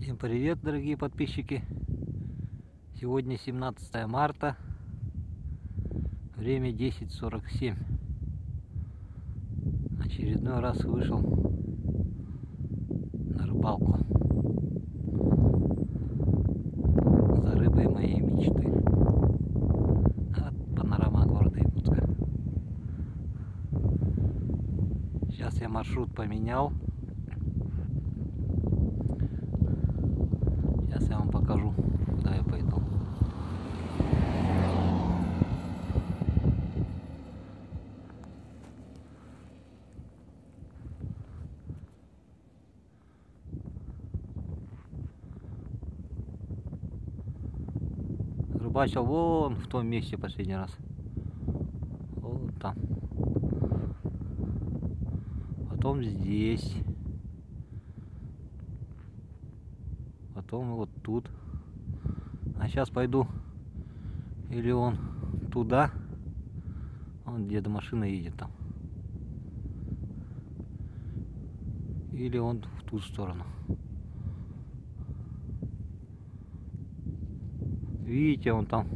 Всем привет, дорогие подписчики! Сегодня 17 марта, время 10:47. Очередной раз вышел на рыбалку за рыбой моей мечты. Панорама города Якутска. Сейчас я маршрут поменял. Сейчас я вам покажу, куда я пойду. Рыбачил вон в том месте последний раз. Вот там. Потом здесь. Потом вот тут. А сейчас пойду или он туда. Вон где-то машина едет там. Или он в ту сторону. Видите, вон там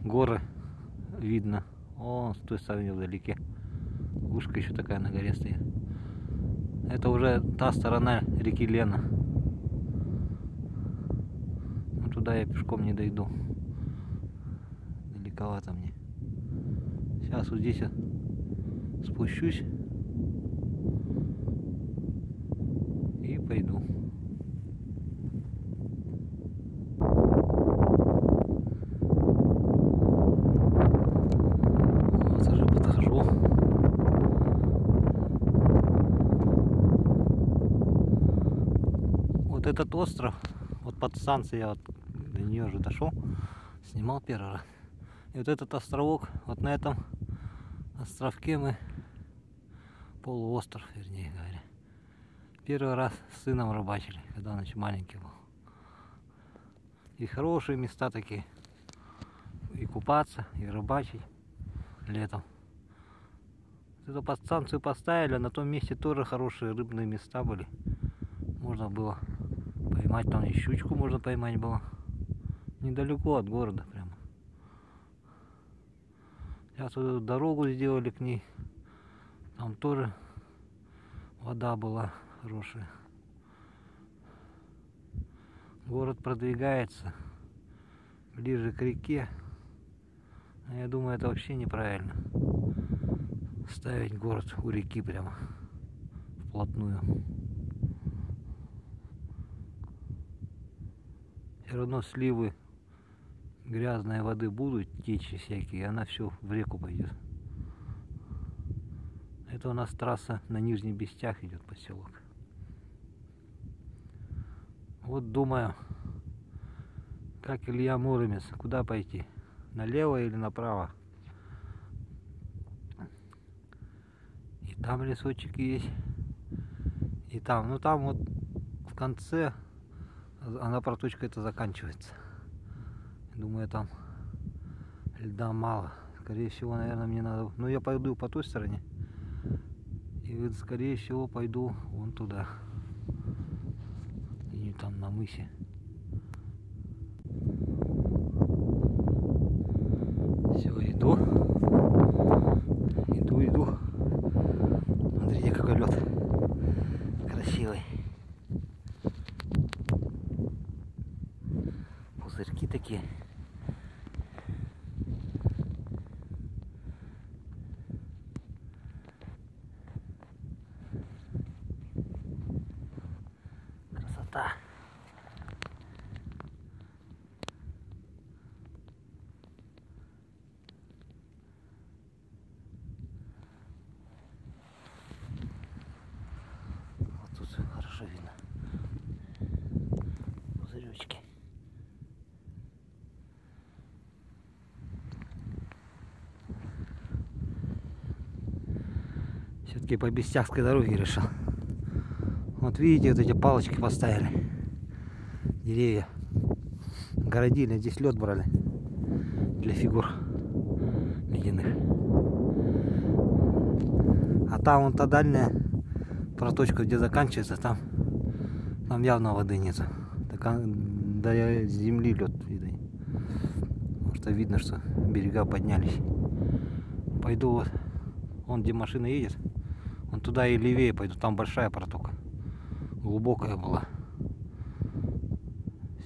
горы видно. О, с той стороны вдалеке. Вышка еще такая на горе стоит. Это уже та сторона реки Лена. Ну, туда я пешком не дойду. Далековато мне. Сейчас вот здесь я спущусь и пойду. Вот уже подхожу. Вот этот остров, вот подстанция, я вот до нее уже дошел, снимал первый раз. И вот этот островок, вот на этом островке мы, полуостров, вернее говоря, первый раз с сыном рыбачили, когда он еще маленький был. И хорошие места такие, и купаться, и рыбачить летом. Эту подстанцию поставили, а на том месте тоже хорошие рыбные места были. Можно было поймать, там и щучку можно поймать было. Недалеко от города прямо. Сейчас вот эту дорогу сделали к ней. Там тоже вода была хорошая. Город продвигается ближе к реке. Я думаю, это вообще неправильно. Ставить город у реки прямо вплотную. Все равно сливы грязной воды будут течь всякие, и она все в реку пойдет. Это у нас трасса на Нижний Бестях идет, поселок. Вот думаю, как Илья Муромец, куда пойти? Налево или направо? И там лесочек есть, и там. Ну там вот в конце она проточка это заканчивается. Думаю, там льда мало. Скорее всего, наверное, мне надо... Ну, я пойду по той стороне. И вот, скорее всего, пойду вон туда. И там на мысе. Все, иду. Иду. Смотрите, какой лед. Красивый. Пузырьки такие. Красота. Вот тут хорошо видно. Пузыречки. Все-таки по Бестяжской дороге решил. Вот видите, вот эти палочки поставили. Деревья. Городили, здесь лед брали. Для фигур ледяных. А там вон та дальняя проточка, где заканчивается, там Там явно воды нет. Так, да я с земли лед видно. Потому что видно, что берега поднялись. Пойду вот, вон где машина едет. Вон туда и левее пойду. Там большая протока. Глубокая была.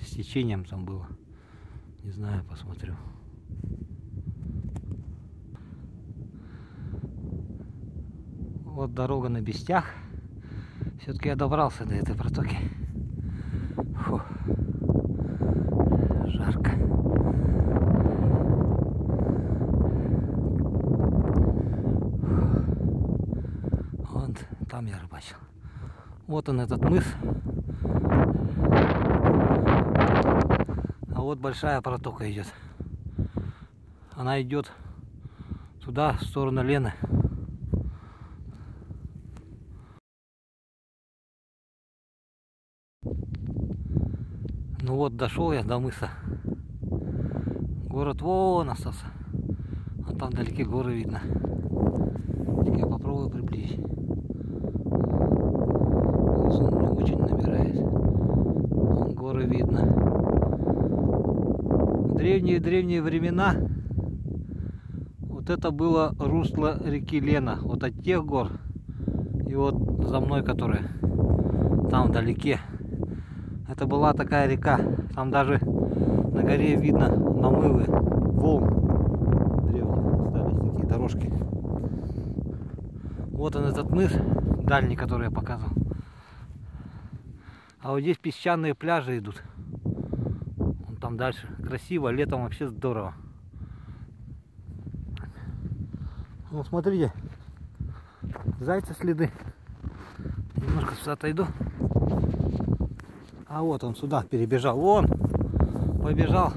С течением там было. Не знаю, посмотрю. Вот дорога на Бестях. Все-таки я добрался до этой протоки. Фу. Жарко. Вот там я рыбачил. Вот он, этот мыс. А вот большая протока идет. Она идет туда, в сторону Лены. Ну вот, дошел я до мыса. Город вон остался. А там вдалеке горы видно. Я попробую приблизить. Сон не очень набирает. Вон горы видно. В древние времена вот это было русло реки Лена. Вот от тех гор и вот за мной, которая там вдалеке. Это была такая река. Там даже на горе видно намывы волн древних. Остались такие дорожки. Вот он, этот мыс дальний, который я показывал. А вот здесь песчаные пляжи идут. Вон там дальше. Красиво, летом вообще здорово. Ну смотрите, зайца следы. Немножко сюда отойду. А вот он сюда перебежал. Вон побежал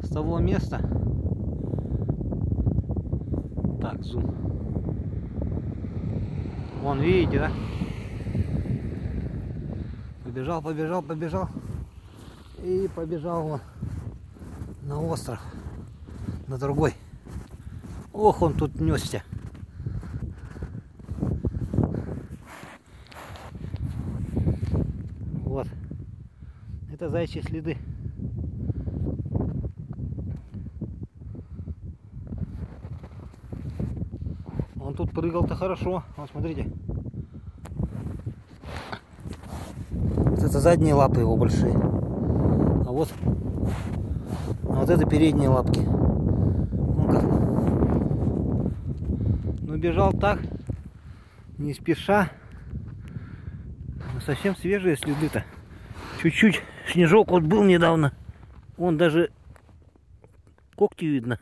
с того места. Так, зум. Вон, видите, да? Побежал. И побежал он на остров. На другой. Ох, он тут несся. Вот. Это заячьи следы. Он тут прыгал-то хорошо. Вот смотрите. Вот это задние лапы его большие. А вот это передние лапки. Ну-ка. Ну бежал так, не спеша. Но совсем свежие следы-то. Чуть-чуть снежок вот был недавно. Вон даже когти видно.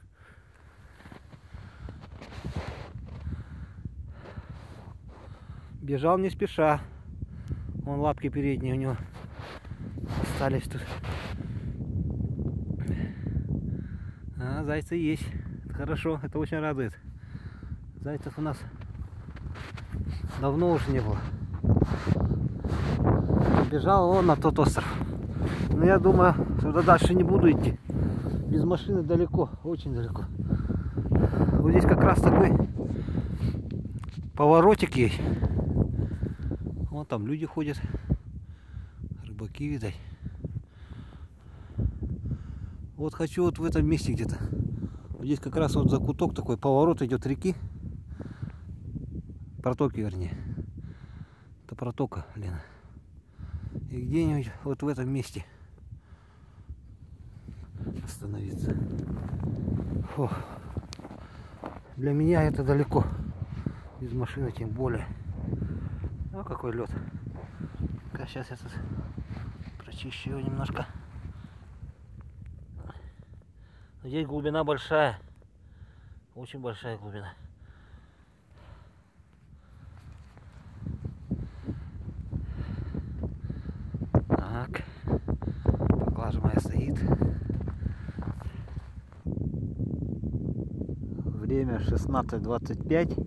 Бежал не спеша. Вон лапки передние у него остались тут. А, зайцы есть. Это хорошо, это очень радует. Зайцев у нас давно уже не было. Бежал он на тот остров. Но я думаю, сюда дальше не буду идти. Без машины далеко, очень далеко. Вот здесь как раз такой поворотик есть. Вон там люди ходят. Рыбаки, видать. Вот хочу вот в этом месте где-то. Вот здесь как раз вот закуток такой, поворот идет реки. Протоки, вернее. Это протока, Лена. И где-нибудь вот в этом месте остановиться. Фу. Для меня это далеко. Без машины тем более. Ну какой лед. Сейчас я тут прочищу его немножко. Здесь глубина большая. Очень большая глубина. Так. Поклажа моя стоит. Время 16:25.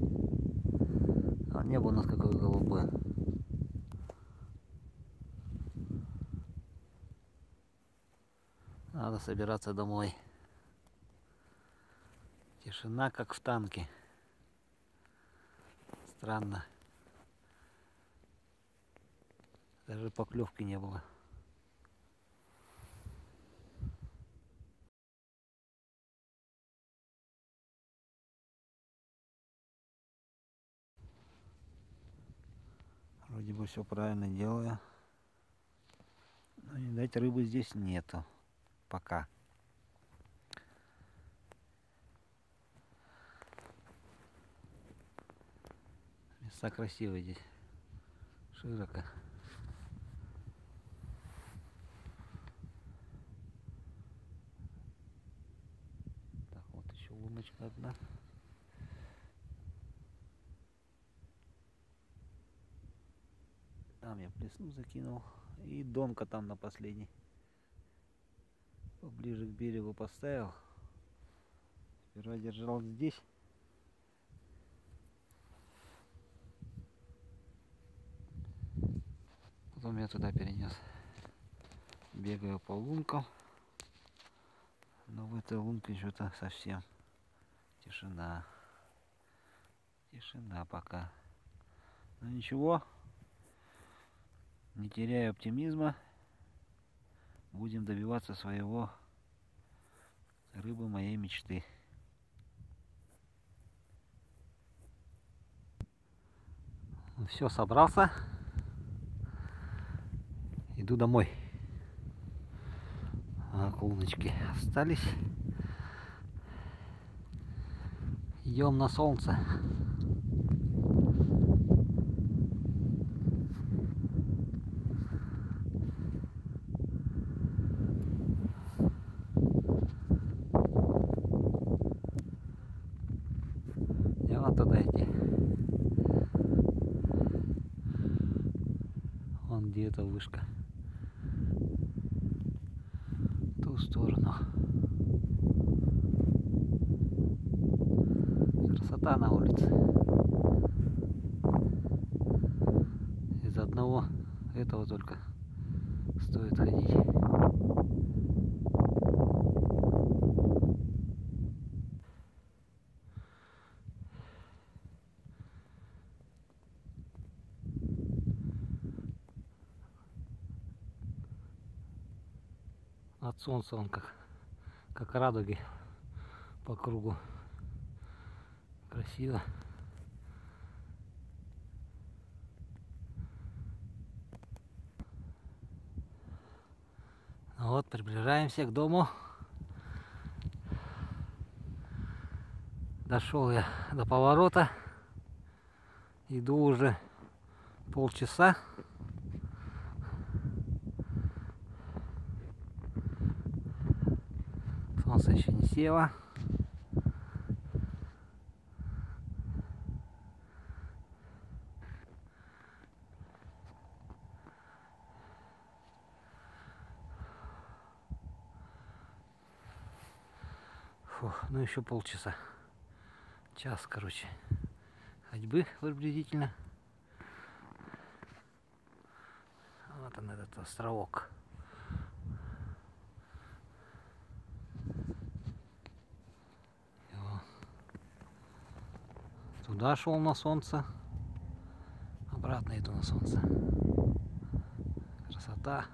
А небо у нас какое голубое. Надо собираться домой. Тишина, как в танке. Странно. Даже поклевки не было. Вроде бы все правильно делаю. Но, видать, рыбы здесь нету. Пока. Места красивые здесь. Широко. Так, вот еще луночка одна. Там я плесну закинул. И донка там на последней. Поближе к берегу поставил. Сперва держал здесь. Потом я туда перенес. Бегаю по лункам. Но в этой лунке что-то совсем тишина. Тишина пока. Но ничего. Не теряя оптимизма. Будем добиваться своего. Рыбы моей мечты. Все, собрался. Иду домой. Луночки остались. Идем на солнце. И вот туда идти. Вон где-то вышка. В ту сторону. Красота на улице. Из одного этого только стоит ходить. От солнца он как радуги по кругу. Красиво. Ну вот, приближаемся к дому. Дошел я до поворота. Иду уже полчаса. Солнце еще не село. Фух, ну еще полчаса. Час, короче, ходьбы приблизительно. Вот он, этот островок. Туда шел на солнце, обратно иду на солнце. Красота.